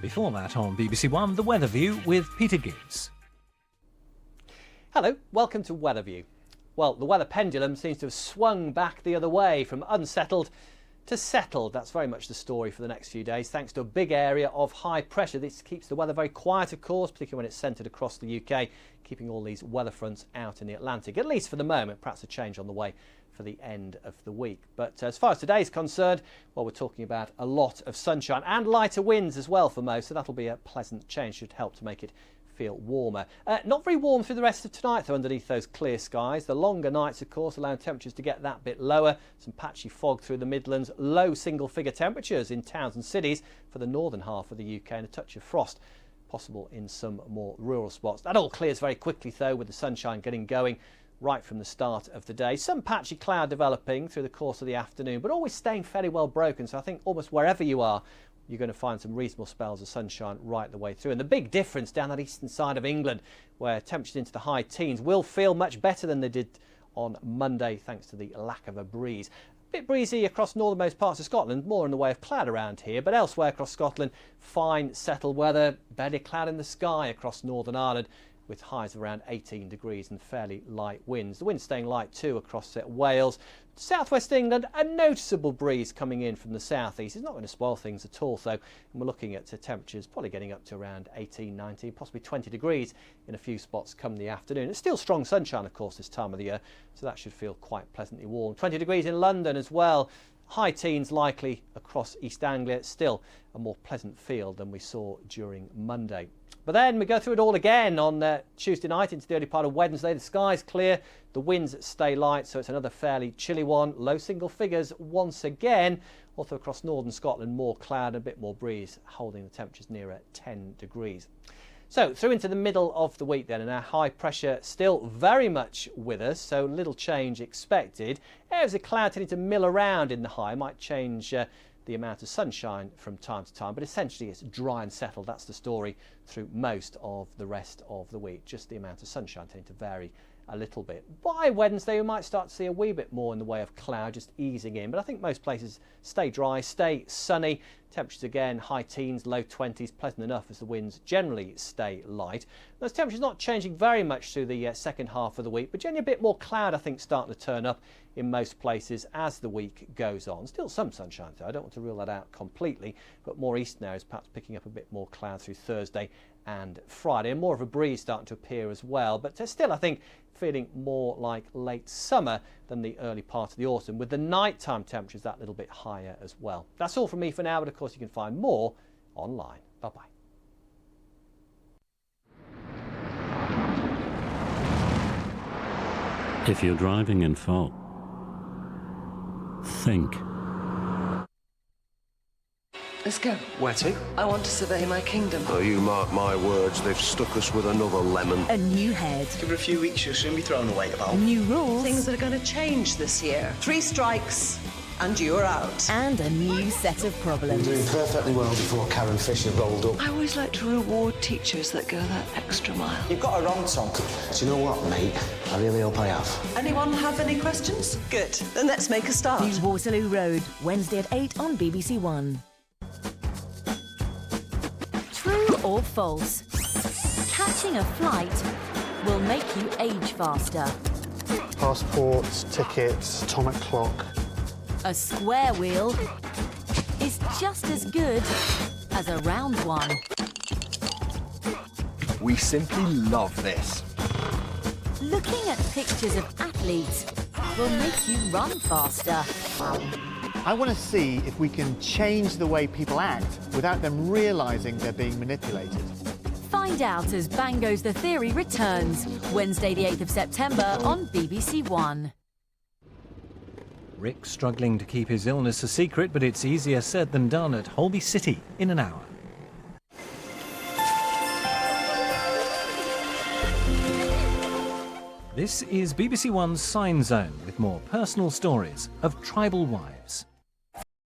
Before that on BBC One, the Weatherview with Peter Gibbs. Hello, welcome to Weatherview. Well, the weather pendulum seems to have swung back the other way from unsettled to settled. That's very much the story for the next few days, thanks to a big area of high pressure. This keeps the weather very quiet, of course, particularly when it's centred across the UK, keeping all these weather fronts out in the Atlantic, at least for the moment. Perhaps a change on the way for the end of the week. But as far as today's concerned, well, we're talking about a lot of sunshine and lighter winds as well for most, so that'll be a pleasant change, should help to make it feel warmer. Not very warm through the rest of tonight though, underneath those clear skies. The longer nights, of course, allowing temperatures to get that bit lower. Some patchy fog through the Midlands, low single figure temperatures in towns and cities for the northern half of the UK, and a touch of frost possible in some more rural spots. That all clears very quickly though, with the sunshine getting going right from the start of the day. Some patchy cloud developing through the course of the afternoon, but always staying fairly well broken. So I think almost wherever you are, you're going to find some reasonable spells of sunshine right the way through. And the big difference down that eastern side of England, where temperatures into the high teens will feel much better than they did on Monday, thanks to the lack of a breeze. A bit breezy across northernmost parts of Scotland, more in the way of cloud around here, but elsewhere across Scotland, fine settled weather, barely cloud in the sky across Northern Ireland, with highs of around 18 degrees and fairly light winds. The wind's staying light too across Wales. Southwest England, a noticeable breeze coming in from the southeast. It's not going to spoil things at all though, and we're looking at temperatures probably getting up to around 18, 19, possibly 20 degrees in a few spots come the afternoon. It's still strong sunshine, of course, this time of the year, so that should feel quite pleasantly warm. 20 degrees in London as well. High teens likely across East Anglia. Still a more pleasant feel than we saw during Monday. But then we go through it all again on Tuesday night into the early part of Wednesday. The sky's clear, the winds stay light, so it's another fairly chilly one. Low single figures once again. Also across northern Scotland, more cloud, a bit more breeze, holding the temperatures nearer 10 degrees. So through into the middle of the week then, and our high pressure still very much with us, so little change expected. Areas of cloud tending to mill around in the high, might change the amount of sunshine from time to time, but essentially it's dry and settled. That's the story through most of the rest of the week. Just the amount of sunshine tending to vary a little bit. By Wednesday we might start to see a wee bit more in the way of cloud just easing in, but I think most places stay dry, stay sunny. Temperatures again high teens, low 20s, pleasant enough as the winds generally stay light. Those temperatures not changing very much through the second half of the week, but generally a bit more cloud I think starting to turn up in most places as the week goes on. Still some sunshine though, I don't want to rule that out completely, but more east now is perhaps picking up a bit more cloud through Thursday and Friday, and more of a breeze starting to appear as well, but still I think feeling more like late summer than the early part of the autumn, with the nighttime temperatures that little bit higher as well. That's all from me for now, but of course you can find more online. Bye bye. If you're driving in fog, think. Let's go. Where to? I want to survey my kingdom. Oh, you mark my words, they've stuck us with another lemon. A new head. Give her a few weeks, she'll soon be thrown away about. New rules. Things that are going to change this year. 3 strikes and you're out. And a new set of problems. Doing perfectly well before Karen Fisher rolled up. I always like to reward teachers that go that extra mile. You've got her wrong, Tom. Do you know what, mate? I really hope I have. Anyone have any questions? Good. Then let's make a start. New Waterloo Road, Wednesday at 8 on BBC One. True or false? Catching a flight will make you age faster. Passports, tickets, atomic clock. A square wheel is just as good as a round one. We simply love this. Looking at pictures of athletes will make you run faster. I want to see if we can change the way people act without them realising they're being manipulated. Find out as Bango's The Theory returns, Wednesday the 8th of September on BBC One. Rick struggling to keep his illness a secret, but it's easier said than done at Holby City in an hour. This is BBC One's Sign Zone with more personal stories of tribal wives.